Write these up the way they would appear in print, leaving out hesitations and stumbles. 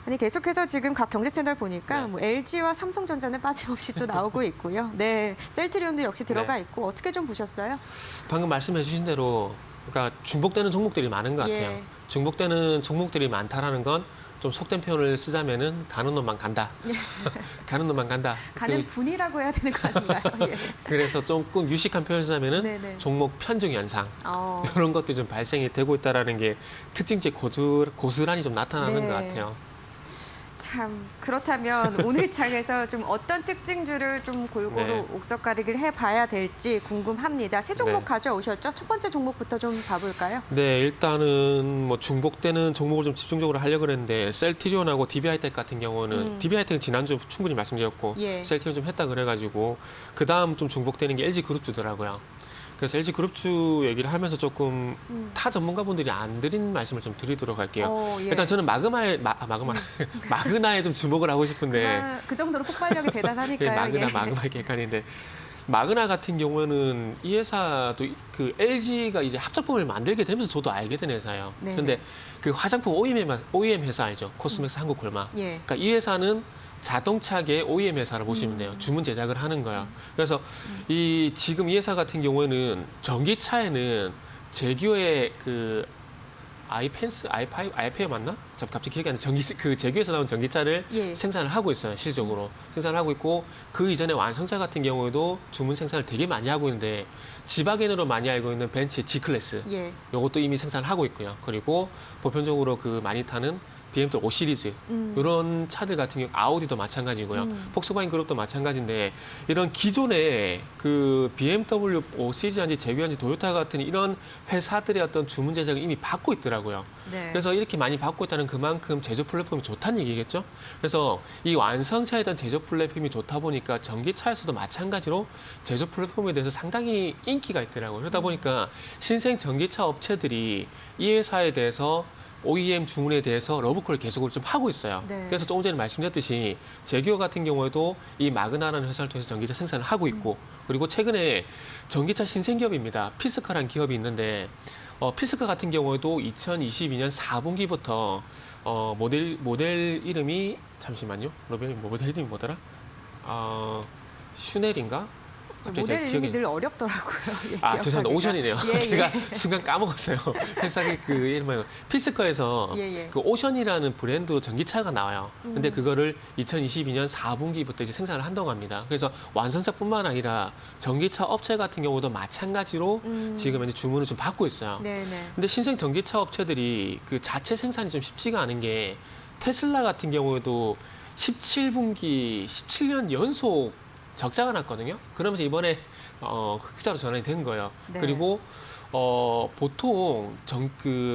아니 계속해서 지금 각 경제 채널 보니까 네. 뭐 LG와 삼성전자는 빠짐없이 또 나오고 있고요. 네, 셀트리온도 역시 들어가 네. 있고 어떻게 좀 보셨어요? 방금 말씀해 주신 대로 그러니까 중복되는 종목들이 많은 것 같아요. 예. 중복되는 종목들이 많다라는 건 좀 속된 표현을 쓰자면은 가는 놈만 간다. 가는 놈만 간다. 가는 그리고 분이라고 해야 되는 거 아닌가요? 예. 그래서 조금 유식한 표현을 쓰자면은 네네. 종목 편중 현상 어, 이런 것들이 좀 발생이 되고 있다라는 게 특징적인 고스란히 좀 나타나는 네. 것 같아요. 참 그렇다면 오늘 장에서 좀 어떤 특징들을 좀 골고루 네. 옥석 가리기를 해봐야 될지 궁금합니다. 세 종목 네. 가져오셨죠? 첫 번째 종목부터 좀 봐볼까요? 네, 일단은 뭐 중복되는 종목을 좀 집중적으로 하려고 그랬는데 셀트리온하고 DB하이텍 같은 경우는 DB하이텍은 지난주 충분히 말씀드렸고 예. 셀트리온 좀 했다 그래가지고 그 다음 좀 중복되는 게 LG그룹주더라고요. 그래서 LG그룹주 얘기를 하면서 조금 타 전문가분들이 안 드린 말씀을 좀 드리도록 할게요. 예. 일단 저는 마그나에 좀 주목을 하고 싶은데 그 정도로 폭발력이 대단하니까요. 마그나 예. 마그마 이렇게 헷갈리는데 마그나 같은 경우는 이 회사도 그 LG가 이제 합작품을 만들게 되면서 저도 알게 된 회사예요. 네네. 그런데 그 화장품 OEM 회사 알죠? 코스맥스 한국콜마. 예. 그러니까 이 회사는 자동차계 OEM 회사를 보시면 돼요. 주문 제작을 하는 거예요. 그래서 지금 이 회사 같은 경우에는 전기차에는 제규어의 그 i5 맞나? 갑자기 기억이 안 나. 그 제규에서 나온 전기차를 예. 생산을 하고 있어요. 실적으로 생산을 하고 있고 그 이전에 완성차 같은 경우에도 주문 생산을 되게 많이 하고 있는데 지바겐으로 많이 알고 있는 벤츠의 G 클래스 예. 이것도 이미 생산을 하고 있고요. 그리고 보편적으로 그 많이 타는 BMW 5 시리즈 이런 차들 같은 경우 아우디도 마찬가지고요. 폭스바겐 그룹도 마찬가지인데 이런 기존의 그 BMW 5 시리즈인지 제규인지 도요타 같은 이런 회사들의 어떤 주문 제작을 이미 받고 있더라고요. 네. 그래서 이렇게 많이 받고 있다는 그만큼 제조 플랫폼이 좋다는 얘기겠죠. 그래서 이 완성차에 대한 제조 플랫폼이 좋다 보니까 전기차에서도 마찬가지로 제조 플랫폼에 대해서 상당히 인기가 있더라고요. 그러다 보니까 신생 전기차 업체들이 이 회사에 대해서 OEM 주문에 대해서 러브콜을 계속으로 좀 하고 있어요. 네. 그래서 조금 전에 말씀드렸듯이 제규어 같은 경우에도 이 마그나라는 회사를 통해서 전기차 생산을 하고 있고 그리고 최근에 전기차 신생기업입니다. 피스카라는 기업이 있는데 피스카 같은 경우에도 2022년 4분기부터 모델 이름이 잠시만요. 모델 이름이 뭐더라? 슈넬인가? 갑자기 제가 모델 기억이 이름이 늘 어렵더라고요. 예, 죄송합니다. 기억하기가. 오션이네요. 예, 제가 예. 순간 까먹었어요. 회사의 그 이름을 피스커에서 예, 예. 그 오션이라는 브랜드 전기차가 나와요. 근데 그거를 2022년 4분기부터 이제 생산을 한다고 합니다. 그래서 완성차뿐만 아니라 전기차 업체 같은 경우도 마찬가지로 지금 이제 주문을 좀 받고 있어요. 네네. 근데 신생 전기차 업체들이 그 자체 생산이 좀 쉽지가 않은 게 테슬라 같은 경우에도 17분기 17년 연속 적자가 났거든요. 그러면서 이번에 흑자로 전환이 된 거예요. 네. 그리고 보통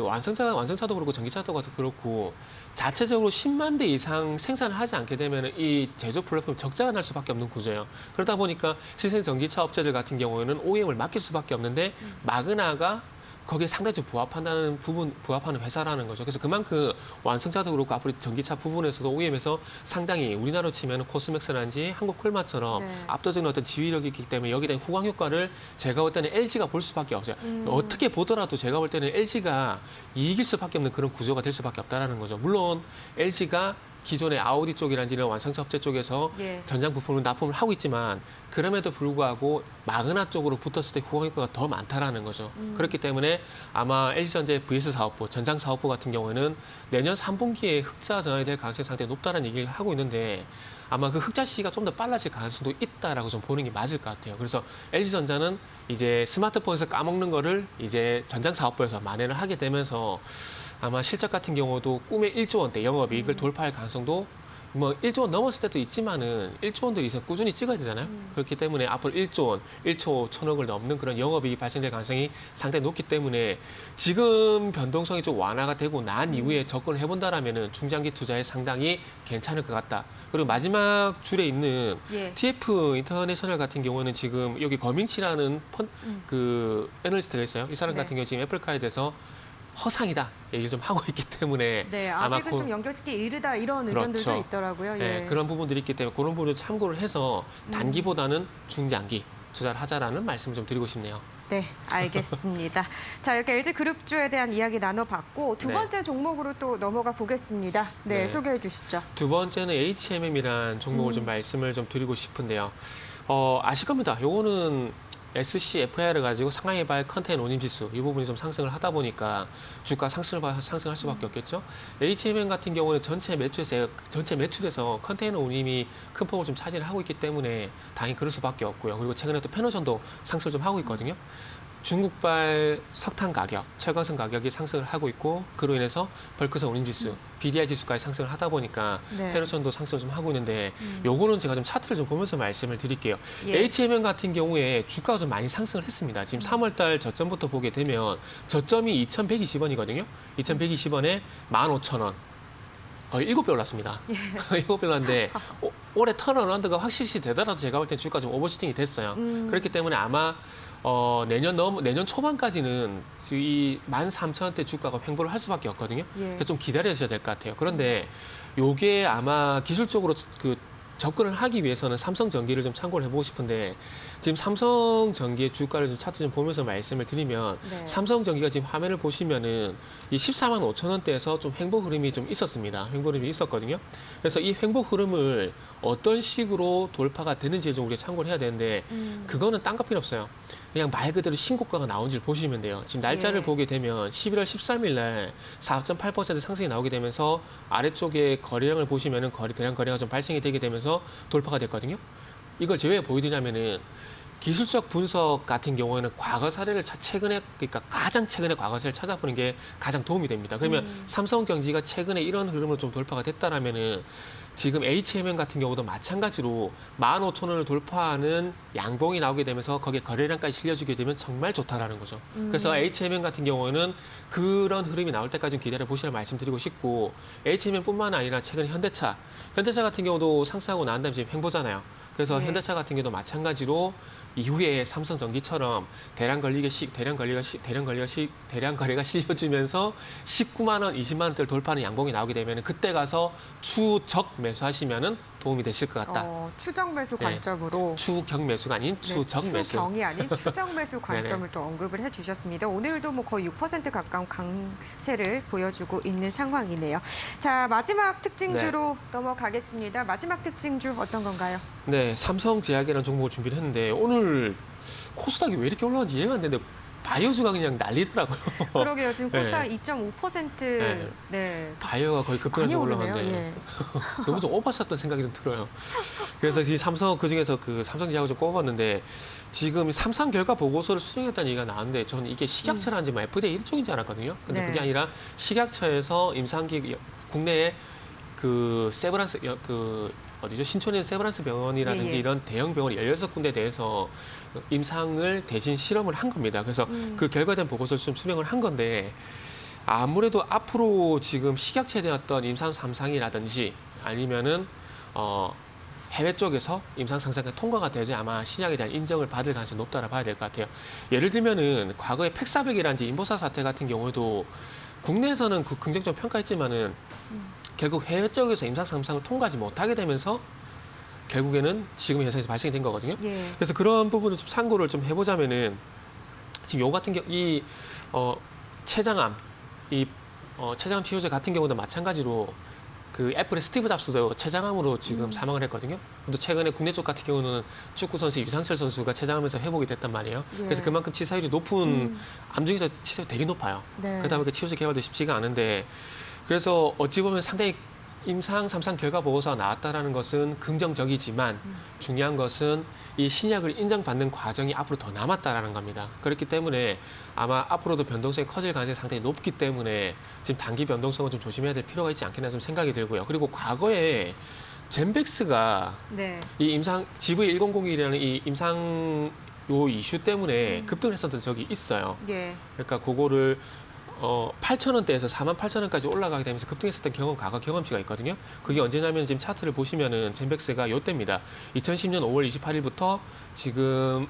완성차도 그렇고 전기차도 그렇고 자체적으로 10만 대 이상 생산을 하지 않게 되면 이 제조 플랫폼이 적자가 날 수밖에 없는 구조예요. 그러다 보니까 신생 전기차 업체들 같은 경우에는 OEM을 맡길 수밖에 없는데 마그나가 거기에 상당히 좀 부합하는 회사라는 거죠. 그래서 그만큼 완성차도 그렇고 앞으로 전기차 부분에서도 OEM에서 상당히 우리나라로 치면 코스맥스라든지 한국콜마처럼 네. 압도적인 어떤 지휘력이 있기 때문에 여기에 대한 후광 효과를 제가 볼 때는 LG가 볼 수밖에 없어요. 어떻게 보더라도 제가 볼 때는 LG가 이길 수밖에 없는 그런 구조가 될 수밖에 없다는 거죠. 물론 LG가 기존의 아우디 쪽이라든지 이런 완성차 업체 쪽에서 예. 전장 부품을 납품을 하고 있지만 그럼에도 불구하고 마그나 쪽으로 붙었을 때 후광 효과가 더 많다라는 거죠. 그렇기 때문에 아마 LG전자의 VS 사업부, 전장 사업부 같은 경우에는 내년 3분기에 흑자 전환이 될 가능성이 상당히 높다는 얘기를 하고 있는데 아마 그 흑자 시기가 좀 더 빨라질 가능성도 있다라고 좀 보는 게 맞을 것 같아요. 그래서 LG전자는 이제 스마트폰에서 까먹는 거를 이제 전장 사업부에서 만회를 하게 되면서 아마 실적 같은 경우도 꿈의 1조 원대 영업이익을 돌파할 가능성도 뭐 1조 원 넘었을 때도 있지만은 1조 원들 이상 꾸준히 찍어야 되잖아요. 그렇기 때문에 앞으로 1조 원, 1조 1천억을 넘는 그런 영업이익이 발생될 가능성이 상당히 높기 때문에 지금 변동성이 좀 완화가 되고 난 이후에 접근을 해본다라면은 중장기 투자에 상당히 괜찮을 것 같다. 그리고 마지막 줄에 있는 예. TF 인터내셔널 같은 경우는 지금 여기 거민치라는 그 애널리스트가 있어요. 이 사람 네. 같은 경우 지금 애플카에 대해서 허상이다 얘기를 좀 하고 있기 때문에 네, 아마 아직은 좀 연결짓기 이르다 이런 그렇죠. 의견들도 있더라고요. 네, 예. 그런 부분들이 있기 때문에 그런 부분을 참고를 해서 단기보다는 중장기 투자를 하자라는 말씀을 좀 드리고 싶네요. 네, 알겠습니다. 자, 이렇게 LG그룹주에 대한 이야기 나눠봤고 두 네. 번째 종목으로 또 넘어가 보겠습니다. 네, 네. 소개해 주시죠. 두 번째는 HMM이란 종목을 좀 말씀을 좀 드리고 싶은데요. 아실 겁니다. 요거는 SCFI를 가지고 상하이발 컨테이너 운임지수 이 부분이 좀 상승을 하다 보니까 주가 상승할 수밖에 없겠죠. HMM 같은 경우는 전체 매출에서 컨테이너 운임이 큰 폭을 좀 차지를 하고 있기 때문에 당연히 그럴 수밖에 없고요. 그리고 최근에 또 페노션도 상승을 좀 하고 있거든요. 중국발 석탄 가격, 철강성 가격이 상승을 하고 있고 그로 인해서 벌크성 운임지수, BDI 지수까지 상승을 하다 보니까 네. 페노션도 상승을 좀 하고 있는데 요거는 제가 좀 차트를 좀 보면서 말씀을 드릴게요. 예. HMM 같은 경우에 주가가 좀 많이 상승을 했습니다. 지금 3월달 저점부터 보게 되면 저점이 2,120원이거든요. 2,120원에 15,000원. 거의 7배 올랐습니다. 7배 올랐는데 올해 턴어라운드가 확실히 되더라도 제가 볼 땐 주가 좀 오버슈팅이 됐어요. 그렇기 때문에 아마 내년 초반까지는 이 13,000원대 주가가 횡보를 할 수밖에 없거든요. 예. 그래서 좀 기다려주셔야 될 것 같아요. 그런데 요게 아마 기술적으로 접근을 하기 위해서는 삼성전기를 좀 참고를 해보고 싶은데 지금 삼성전기의 주가를 좀 차트 좀 보면서 말씀을 드리면 네. 삼성전기가 지금 화면을 보시면은 이 14만 5천 원대에서 좀 횡보 흐름이 좀 있었습니다. 횡보 흐름이 있었거든요. 그래서 이 횡보 흐름을 어떤 식으로 돌파가 되는지를 좀 우리가 참고를 해야 되는데 그거는 딴 거 필요 없어요. 그냥 말 그대로 신고가가 나온지를 보시면 돼요. 지금 날짜를 예. 보게 되면 11월 13일 날 4.8% 상승이 나오게 되면서 아래쪽에 거래량을 보시면은 대량 거래가 좀 발생이 되게 되면서 돌파가 됐거든요. 이걸 제외 보여드리냐면은 기술적 분석 같은 경우에는 과거 사례를 그러니까 가장 최근의 과거 사례를 찾아보는 게 가장 도움이 됩니다. 그러면 삼성경기가 최근에 이런 흐름으로 좀 돌파가 됐다라면은 지금 HMM 같은 경우도 마찬가지로 15,000원을 돌파하는 양봉이 나오게 되면서 거기에 거래량까지 실려주게 되면 정말 좋다라는 거죠. 그래서 HMM 같은 경우는 그런 흐름이 나올 때까지 좀 기다려 보시라 말씀드리고 싶고 HMM뿐만 아니라 최근 현대차 같은 경우도 상승하고 난 다음에 지금 횡보잖아요. 그래서 네. 현대차 같은 경우도 마찬가지로 이후에 삼성전기처럼 대량 거래가 실려주면서 19만 원, 20만 원대를 돌파하는 양봉이 나오게 되면 그때 가서 추적 매수하시면은 도움이 되실 것 같다. 추정 매수 네. 관점으로 추경 매수가 아닌 추적 매수. 추경이 아닌 추정 매수 관점을 또 언급을 해주셨습니다. 오늘도 뭐 거의 6% 가까운 강세를 보여주고 있는 상황이네요. 자, 마지막 특징주로 넘어가겠습니다. 마지막 특징주 어떤 건가요? 네, 삼성제약이라는 종목을 준비를 했는데 오늘 코스닥이 왜 이렇게 올라가는지 이해가 안 되는데 바이오주가 그냥 난리더라고요. 그러게요. 지금 네. 코스닥 2.5% 네. 바이오가 거의 많이 급등해서 오르네요. 올라가는데 예. 너무 좀 오버샀다는 생각이 좀 들어요. 그래서 이 그중에서 그 삼성제약을 좀 꼽았는데 지금 삼성 결과 보고서를 수정했다는 얘기가 나왔는데 저는 이게 식약처라는지 뭐 FDA 일종인지 알았거든요. 근데 네. 그게 아니라 식약처에서 국내에 그 세브란스 어디죠? 신촌에 세브란스 병원이라든지 예, 예. 이런 대형 병원 16군데에 대해서 임상을 대신 실험을 한 겁니다. 그래서 그 결과된 보고서를 좀 수령을 한 건데 아무래도 앞으로 지금 식약처에 대한 어떤 임상 3상이라든지 아니면은 해외 쪽에서 임상 3상이 통과가 되지 아마 신약에 대한 인정을 받을 가능성이 높다라 봐야 될 것 같아요. 예를 들면은 과거에 팩사백이라든지 인보사 사태 같은 경우에도 국내에서는 그 긍정적 평가했지만은 결국 해외 쪽에서 임상 3상을 통과하지 못하게 되면서 결국에는 지금 현상에서 발생이 된 거거든요. 예. 그래서 그런 부분을 좀 참고를 좀 해보자면은 지금 요 같은 경우 췌장암 췌장암 치료제 같은 경우도 마찬가지로 그 애플의 스티브 잡스도 췌장암으로 지금 사망을 했거든요. 또 최근에 국내 쪽 같은 경우는 축구 선수 유상철 선수가 췌장암에서 회복이 됐단 말이에요. 예. 그래서 그만큼 치사율이 높은 암 중에서 치사율이 되게 높아요. 네. 그러다 보니까 치료제 개발도 쉽지가 않은데 그래서 어찌 보면 상당히 임상 3상 결과 보고서가 나왔다라는 것은 긍정적이지만 중요한 것은 이 신약을 인정받는 과정이 앞으로 더 남았다라는 겁니다. 그렇기 때문에 아마 앞으로도 변동성이 커질 가능성이 상당히 높기 때문에 지금 단기 변동성을 좀 조심해야 될 필요가 있지 않겠나 좀 생각이 들고요. 그리고 과거에 젠백스가 네. 이 임상 GV1001이라는 이 임상 요 이슈 때문에 급등을 했었던 적이 있어요. 예. 그러니까 그거를 8,000원대에서 48,000원까지 올라가게 되면서 급등했었던 과거 경험치가 있거든요. 그게 언제냐면 지금 차트를 보시면은 젠백스가 요때입니다. 2010년 5월 28일부터 지금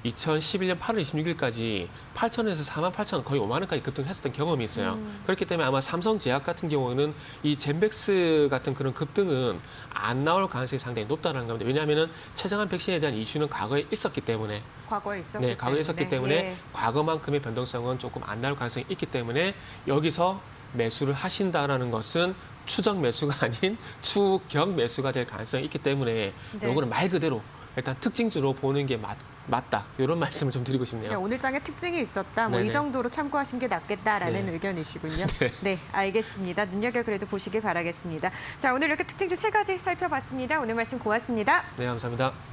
2011년 8월 26일까지 8,000원에서 48,000원, 거의 5만 원까지 급등했었던 경험이 있어요. 그렇기 때문에 아마 삼성제약 같은 경우는 이 젠백스 같은 그런 급등은 안 나올 가능성이 상당히 높다는 겁니다. 왜냐하면 최정한 백신에 대한 이슈는 과거에 있었기 때문에. 과거에 있었기 네, 과거에 있었기 때문에 예. 과거만큼의 변동성은 조금 안 나올 가능성이 있기 때문에 여기서 매수를 하신다라는 것은 추정 매수가 아닌 추경 매수가 될 가능성이 있기 때문에 네. 요거는 말 그대로 일단 특징주로 보는 게 맞다. 이런 말씀을 좀 드리고 싶네요. 그러니까 오늘 장에 특징이 있었다. 뭐 이 네네. 정도로 참고하신 게 낫겠다라는 네. 의견이시군요. 네. 네, 알겠습니다. 눈여겨 그래도 보시길 바라겠습니다. 자, 오늘 이렇게 특징주 3가지 살펴봤습니다. 오늘 말씀 고맙습니다. 네, 감사합니다.